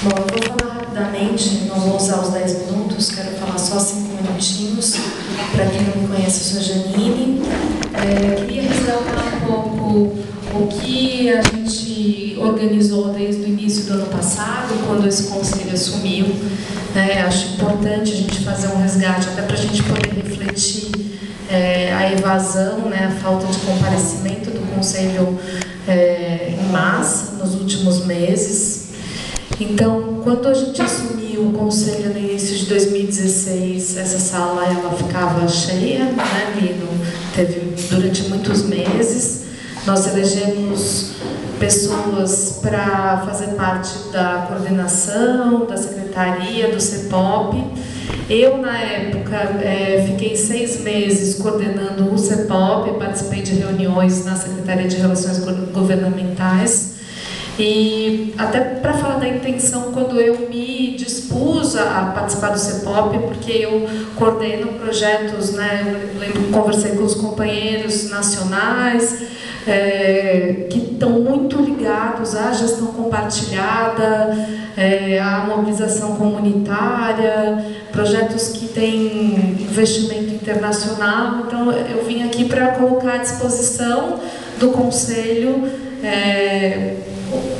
Bom, eu vou falar rapidamente, não vou usar os 10 minutos, quero falar só 5 minutinhos. Para quem não me conhece, eu sou Janine. Queria resgatar um pouco o que a gente organizou desde o início do ano passado, quando esse conselho assumiu. Acho importante a gente fazer um resgate, até para a gente poder refletir a evasão, a falta de comparecimento do conselho em massa nos últimos meses. Então, quando a gente assumiu o conselho no início de 2016, essa sala ela ficava cheia, teve durante muitos meses. Nós elegemos pessoas para fazer parte da coordenação, da secretaria, do CEPOP. Eu, na época, fiquei 6 meses coordenando o CEPOP, participei de reuniões na Secretaria de Relações Governamentais. E até para falar da intenção, quando eu me dispus a participar do CEPOP, porque eu coordeno projetos, eu lembro que conversei com os companheiros nacionais, que estão muito ligados à gestão compartilhada, à mobilização comunitária, projetos que têm investimento internacional. Então, eu vim aqui para colocar à disposição do Conselho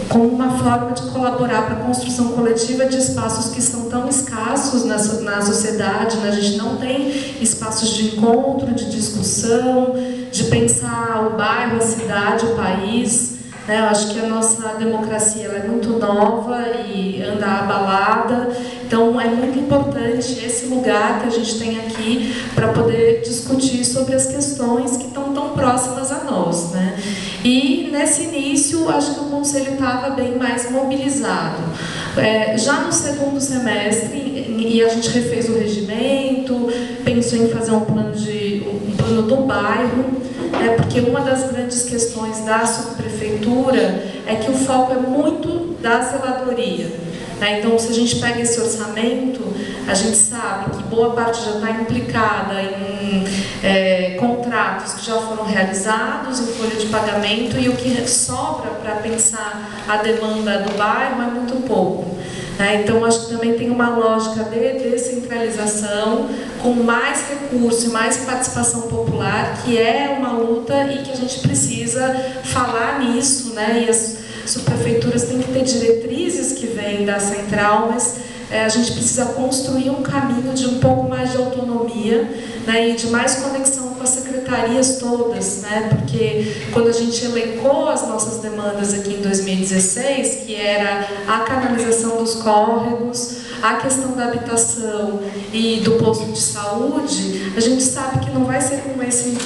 como uma forma de colaborar para a construção coletiva de espaços que são tão escassos na sociedade. A gente não tem espaços de encontro, de discussão, de pensar o bairro, a cidade, o país. Eu acho que a nossa democracia ela é muito nova e anda abalada, então é muito importante esse lugar que a gente tem aqui para poder discutir sobre as questões que estão tão próximas a nós. E nesse início, acho que o Conselho estava bem mais mobilizado. Já no segundo semestre, e a gente refez o regimento, pensou em fazer um plano do bairro, porque uma das grandes questões da subprefeitura é que o foco é muito da zeladoria. Então, se a gente pega esse orçamento, a gente sabe que boa parte já está implicada em contratos que já foram realizados, em folha de pagamento, e o que sobra para pensar a demanda do bairro é muito pouco. Então, acho que também tem uma lógica de descentralização, com mais recurso e mais participação popular, que é uma luta e que a gente precisa falar nisso, e as subprefeituras têm que ter diretrizes que vêm da central, mas a gente precisa construir um caminho de um pouco mais de autonomia, e de mais conexão com as secretarias todas, porque quando a gente elencou as nossas demandas aqui em 2016, que era a canalização dos córregos, a questão da habitação e do posto de saúde, a gente sabe que não vai ser com esse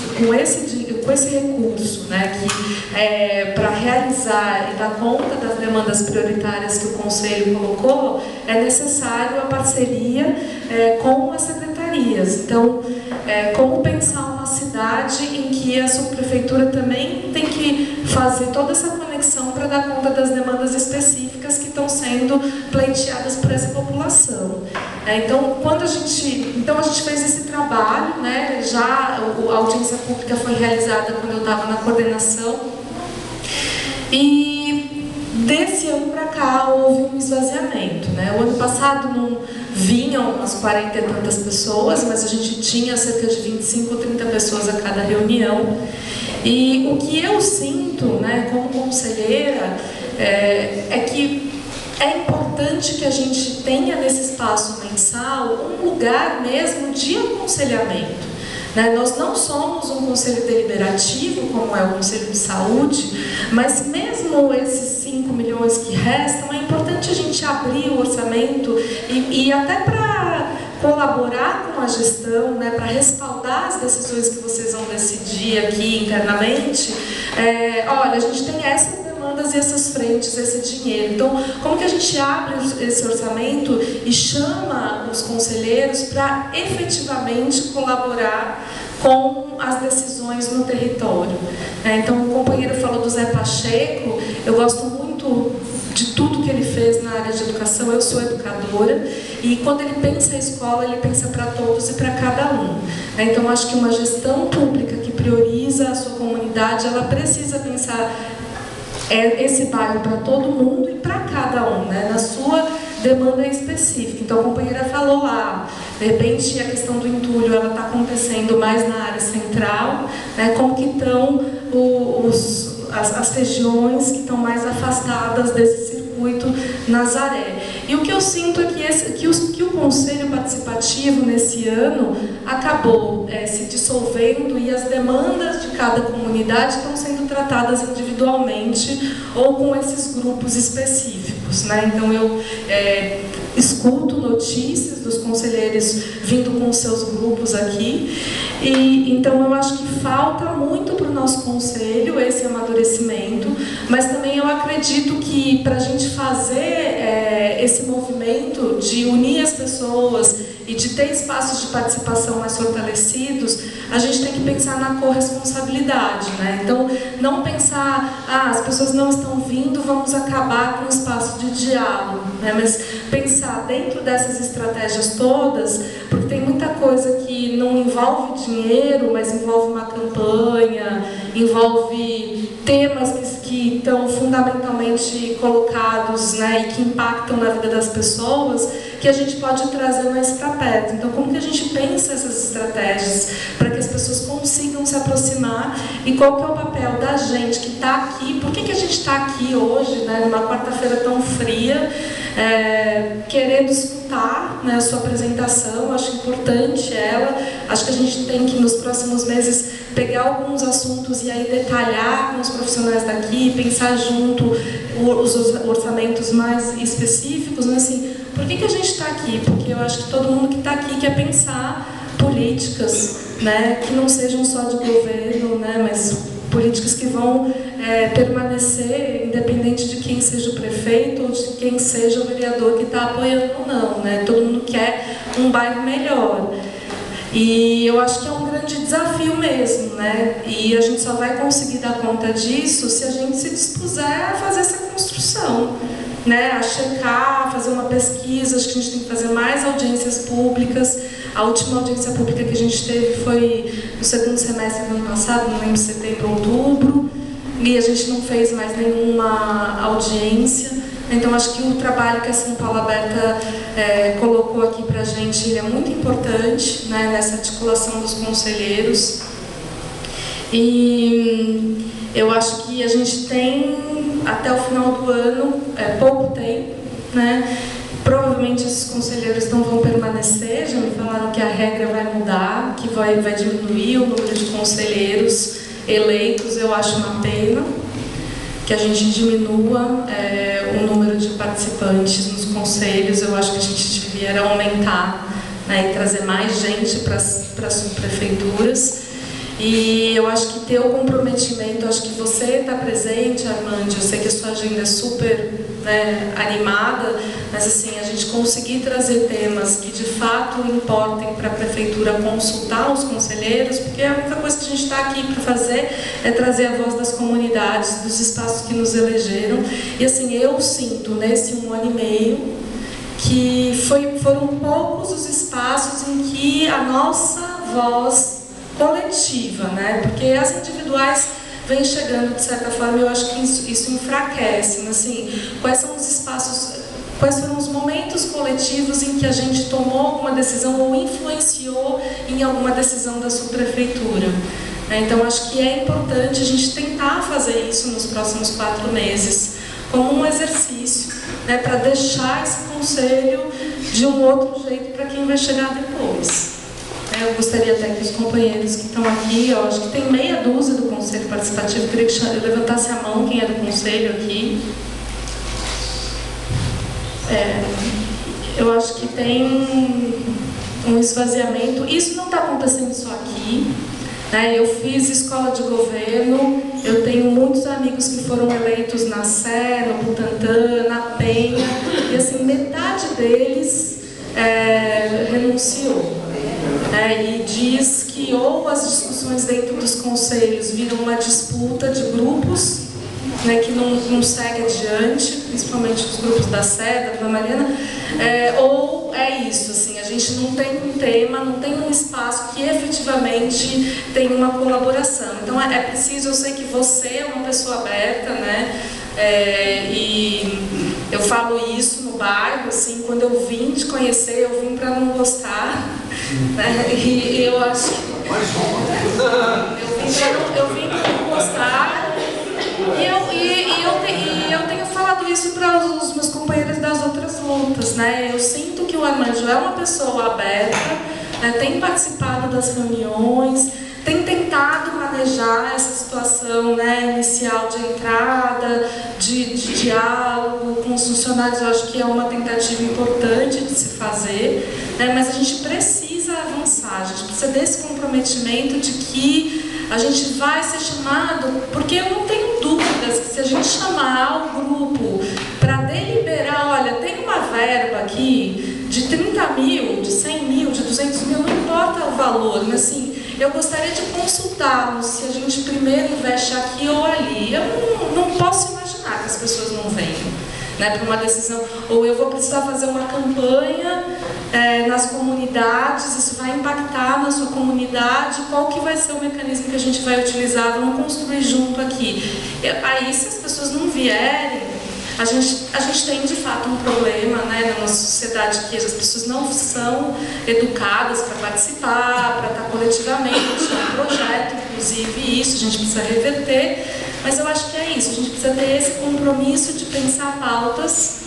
recurso, que para realizar e dar conta das demandas prioritárias que o Conselho colocou, é necessário a parceria com as secretarias. Então, como pensar uma cidade em que a subprefeitura também tem que fazer toda essa conexão para dar conta das demandas específicas que estão sendo pleiteadas por essa população. Então, a gente fez esse trabalho, já a audiência pública foi realizada quando eu estava na coordenação, e desse ano para cá houve um esvaziamento. O ano passado não vinham umas 40 e tantas pessoas, mas a gente tinha cerca de 25 ou 30 pessoas a cada reunião. E o que eu sinto, como conselheira, é que é importante que a gente tenha nesse espaço mensal um lugar mesmo de aconselhamento. Nós não somos um conselho deliberativo, como é o Conselho de Saúde, mas mesmo esses 5 milhões que restam, é importante a gente abrir o orçamento e até para colaborar com a gestão, para respaldar as decisões que vocês vão decidir aqui internamente. Olha, a gente tem essas demandas e essas frentes, esse dinheiro. Então, como que a gente abre esse orçamento e chama os conselheiros para efetivamente colaborar com as decisões no território? Então, o companheiro falou do Zé Pacheco, eu gosto muito de tudo que ele fez na área de educação. Eu sou educadora e quando ele pensa a escola, ele pensa para todos e para cada um. Então, acho que uma gestão pública que prioriza a sua comunidade, ela precisa pensar esse bairro para todo mundo e para cada um, né, na sua demanda específica. Então a companheira falou lá, de repente a questão do entulho ela está acontecendo mais na área central, né, como que estão as regiões que estão mais afastadas desse circuito Nazaré. E o que eu sinto é que o Conselho Participativo nesse ano acabou se dissolvendo e as demandas de cada comunidade estão sendo tratadas individualmente ou com esses grupos específicos, né? Então eu escuto notícias dos conselheiros vindo com seus grupos aqui, e então eu acho que falta muito para o nosso conselho esse amadurecimento, mas também eu acredito que para a gente fazer esse movimento de unir as pessoas e de ter espaços de participação mais fortalecidos, a gente tem que pensar na corresponsabilidade, né? Então, não pensar, as pessoas não estão vindo, vamos acabar com o espaço de diálogo, né? Mas pensar dentro dessas estratégias todas, porque tem muita coisa que não envolve dinheiro, mas envolve uma campanha, envolve temas que estão fundamentalmente colocados, né, e que impactam na vida das pessoas, que a gente pode trazer mais para perto. Então, como que a gente pensa essas estratégias para que as pessoas consigam se aproximar e qual que é o papel da gente que está aqui? Por que a gente está aqui hoje, né, numa quarta-feira tão fria, querendo escutar, né, a sua apresentação? Acho importante ela. Acho que a gente tem que, nos próximos meses, pegar alguns assuntos e aí detalhar com os profissionais daqui, pensar junto os orçamentos mais específicos, né, assim, por que a gente está aqui? Porque eu acho que todo mundo que está aqui quer pensar políticas, né, que não sejam só de governo, né, mas políticas que vão permanecer independente de quem seja o prefeito ou de quem seja o vereador que está apoiando ou não, né? Todo mundo quer um bairro melhor. E eu acho que é um grande desafio mesmo, né? E a gente só vai conseguir dar conta disso se a gente se dispuser a fazer essa construção, né? A checar, a fazer uma pesquisa. Acho que a gente tem que fazer mais audiências públicas. A última audiência pública que a gente teve foi no segundo semestre do ano passado, não lembro, setembro ou outubro, e a gente não fez mais nenhuma audiência. Então, acho que o trabalho que a São Paulo Aberta colocou aqui para a gente, ele é muito importante, né, nessa articulação dos conselheiros. E eu acho que a gente tem, até o final do ano, pouco tempo, né? Provavelmente esses conselheiros não vão permanecer, já me falaram que a regra vai mudar, que vai diminuir o número de conselheiros eleitos. Eu acho uma pena que a gente diminua o número de participantes nos conselhos. Eu acho que a gente devia aumentar, né, e trazer mais gente para as subprefeituras. E eu acho que ter o comprometimento, acho que você está presente, Armande, eu sei que a sua agenda é super, né, animada, mas assim, a gente conseguir trazer temas que de fato importem para a prefeitura consultar os conselheiros, porque a única coisa que a gente está aqui para fazer é trazer a voz das comunidades, dos espaços que nos elegeram. E assim, eu sinto nesse 1 ano e meio que foram poucos os espaços em que a nossa voz coletiva, né? Porque as individuais vêm chegando de certa forma, e eu acho que isso enfraquece. Mas assim, quais são os espaços, quais foram os momentos coletivos em que a gente tomou alguma decisão ou influenciou em alguma decisão da subprefeitura? Então, acho que é importante a gente tentar fazer isso nos próximos 4 meses, como um exercício, né, para deixar esse conselho de um outro jeito para quem vai chegar depois. Eu gostaria até que os companheiros que estão aqui, eu acho que tem meia dúzia do Conselho Participativo, eu queria que levantasse a mão quem é do Conselho aqui. Eu acho que tem um esvaziamento. Isso não está acontecendo só aqui, né? Eu fiz escola de governo, eu tenho muitos amigos que foram eleitos na Sé, no Butantã, na Penha, e assim, metade deles renunciou. E diz que ou as discussões dentro dos conselhos viram uma disputa de grupos, né, que não segue adiante, principalmente os grupos da Sé, da Vila Mariana, ou é isso, assim, a gente não tem um tema, não tem um espaço que efetivamente tem uma colaboração. Então é preciso, eu sei que você é uma pessoa aberta, né, E eu falo isso no bairro, assim, quando eu vim te conhecer, eu vim para não gostar, né? E eu acho que eu vim para não gostar, e eu tenho falado isso para os meus companheiros das outras lutas, né? Eu sinto que o Armanjo é uma pessoa aberta, né? Tem participado das reuniões, tem tentado manejar essa situação, né, inicial de entrada, de diálogo com os funcionários. Eu acho que é uma tentativa importante de se fazer, né, mas a gente precisa avançar, a gente precisa desse comprometimento de que a gente vai ser chamado, porque eu não tenho dúvidas que se a gente chamar o grupo para deliberar, olha, tem uma verba aqui de 30 mil, de 100 mil, de 200 mil, não importa o valor, mas assim, eu gostaria de consultá-los se a gente primeiro investe aqui ou ali. Eu não posso imaginar que as pessoas não venham, né, para uma decisão. Ou eu vou precisar fazer uma campanha nas comunidades, isso vai impactar na sua comunidade, qual que vai ser o mecanismo que a gente vai utilizar, vamos construir junto aqui. Aí, se as pessoas não vierem, a gente tem de fato um problema, né, na nossa sociedade, que as pessoas não são educadas para participar, para estar coletivamente, é um projeto, inclusive, isso a gente precisa reverter, mas eu acho que é isso, a gente precisa ter esse compromisso de pensar pautas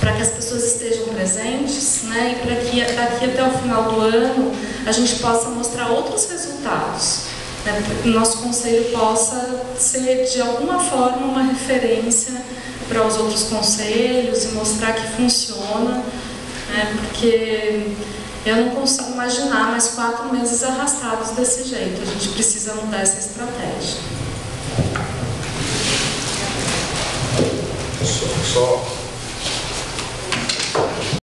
para que as pessoas estejam presentes, né, e para que daqui até o final do ano a gente possa mostrar outros resultados, né, para que o nosso conselho possa ser de alguma forma uma referência para os outros conselhos e mostrar que funciona, né, porque eu não consigo imaginar mais 4 meses arrastados desse jeito. A gente precisa mudar essa estratégia. Só